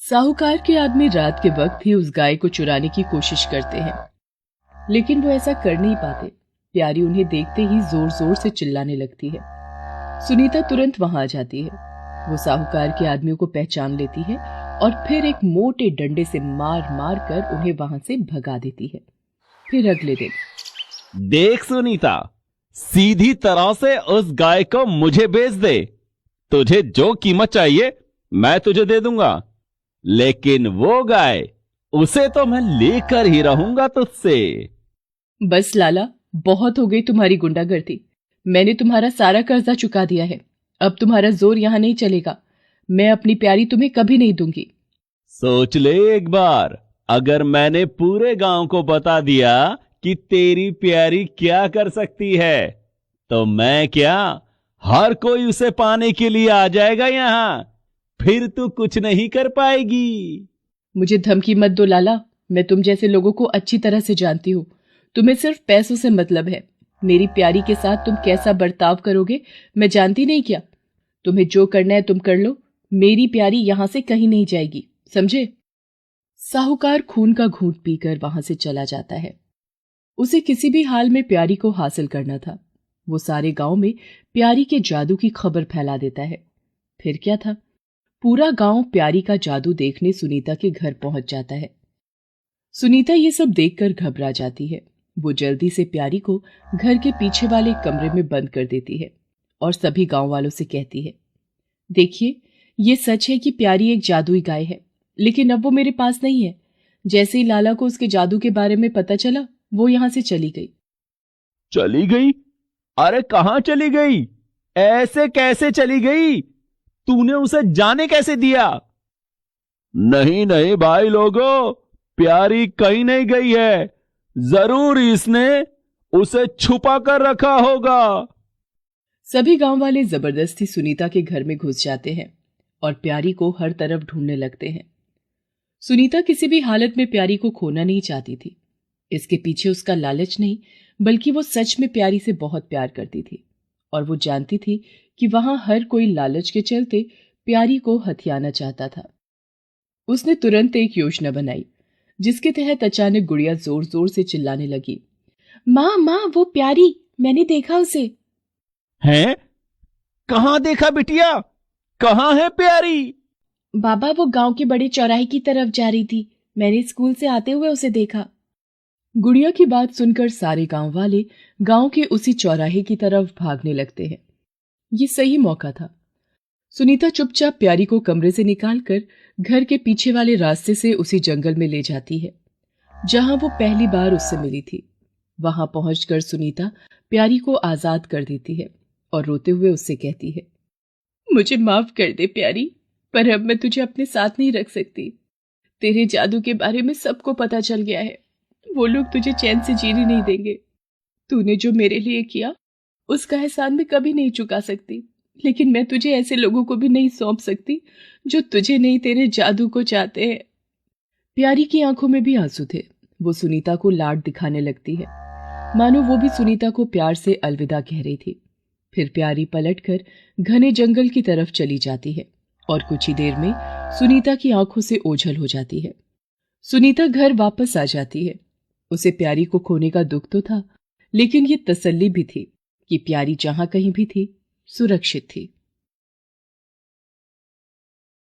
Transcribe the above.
साहूकार के आदमी रात के वक्त ही उस गाय को चुराने की कोशिश करते हैं, लेकिन वो ऐसा कर नहीं पाते। प्यारी उन्हें देखते ही जोर जोर से चिल्लाने लगती है। सुनीता तुरंत वहां आ जाती है। वो साहूकार के आदमियों को पहचान लेती है और फिर एक मोटे डंडे से मार मार कर उन्हें वहां से भगा देती है। फिर अगले दिन, देख सुनीता, सीधी तरह से उस गाय को मुझे बेच दे। तुझे जो कीमत चाहिए मैं तुझे दे दूंगा, लेकिन वो गाय, उसे तो मैं लेकर ही रहूंगा तुझसे। बस लाला, बहुत हो गई तुम्हारी गुंडागर्दी। मैंने तुम्हारा सारा कर्जा चुका दिया है। अब तुम्हारा जोर यहां नहीं चलेगा। मैं अपनी प्यारी तुम्हें कभी नहीं दूंगी। सोच ले एक बार, अगर मैंने पूरे गांव को बता दिया कि तेरी प्यारी क्या कर सकती है, तो मैं क्या, हर कोई उसे पाने के लिए आ जाएगा यहां। फिर तू कुछ नहीं कर पाएगी। मुझे धमकी मत दो लाला। मैं तुम जैसे लोगों को अच्छी तरह से जानती हूँ। तुम्हें सिर्फ पैसों से मतलब है। मेरी प्यारी के साथ तुम कैसा बर्ताव करोगे मैं जानती नहीं क्या? तुम्हें जो करना है तुम कर लो। मेरी प्यारी यहां से कहीं नहीं जाएगी, समझे? साहूकार खून का घूंट पीकर वहां से चला जाता है। उसे किसी भी हाल में प्यारी को हासिल करना था। वो सारे गांव में प्यारी के जादू की खबर फैला देता है। फिर क्या था, पूरा गांव प्यारी का जादू देखने सुनीता के घर पहुंच जाता है। सुनीता ये सब देखकर घबरा जाती है। वो जल्दी से प्यारी को घर के पीछे वाले कमरे में बंद कर देती है और सभी गांव वालों से कहती है, देखिए, ये सच है कि प्यारी एक जादुई गाय है, लेकिन अब वो मेरे पास नहीं है। जैसे ही लाला को उसके जादू के बारे में पता चला, वो यहां से चली गई। चली गई? अरे कहां चली गई? ऐसे कैसे चली गई? तूने उसे जाने कैसे दिया? नहीं नहीं भाई लोगों, प्यारी कहीं नहीं गई है। जरूर इसने उसे छुपा कर रखा होगा। सभी गांव वाले जबरदस्ती सुनीता के घर में घुस जाते हैं और प्यारी को हर तरफ ढूंढने लगते हैं। सुनीता किसी भी हालत में प्यारी को खोना नहीं चाहती थी। इसके पीछे उसका लालच नहीं, बल्कि वो सच में प्यारी से बहुत प्यार करती थी और वो जानती थी कि वहां हर कोई लालच के चलते प्यारी को हथियाना चाहता था। उसने तुरंत एक योजना बनाई, जिसके तहत अचानक गुड़िया जोर जोर से चिल्लाने लगी, माँ माँ, वो प्यारी, मैंने देखा उसे। हैं? कहां देखा बिटिया? कहां है प्यारी? बाबा, वो गांव के बड़े चौराहे की तरफ जा रही थी। मैंने स्कूल से आते हुए उसे देखा। गुड़िया की बात सुनकर सारे गांव वाले गांव के उसी चौराहे की तरफ भागने लगते हैं। ये सही मौका था। सुनीता चुपचाप प्यारी को कमरे से निकालकर घर के पीछे वाले रास्ते से उसी जंगल में ले जाती है, जहां वो पहली बार उससे मिली थी। वहां पहुंचकर सुनीता प्यारी को आजाद कर देती है और रोते हुए उससे कहती है, मुझे माफ कर दे प्यारी, पर अब मैं तुझे अपने साथ नहीं रख सकती। तेरे जादू के बारे में सबको पता चल गया है। वो लोग तुझे चैन से जीने नहीं देंगे। तूने जो मेरे लिए किया, उसका एहसान मैं कभी नहीं चुका सकती, लेकिन मैं तुझे ऐसे लोगों को भी नहीं सौंप सकती जो तुझे नहीं, तेरे जादू को चाहते हैं। प्यारी की आंखों में भी आंसू थे। वो सुनीता को लाड दिखाने लगती है, मानो वो भी सुनीता को प्यार से अलविदा कह रही थी। फिर प्यारी पलटकर घने जंगल की तरफ चली जाती है और कुछ ही देर में सुनीता की आंखों से ओझल हो जाती है। सुनीता घर वापस आ जाती है। उसे प्यारी को खोने का दुख तो था, लेकिन ये तसल्ली भी थी कि प्यारी जहां कहीं भी थी, सुरक्षित थी।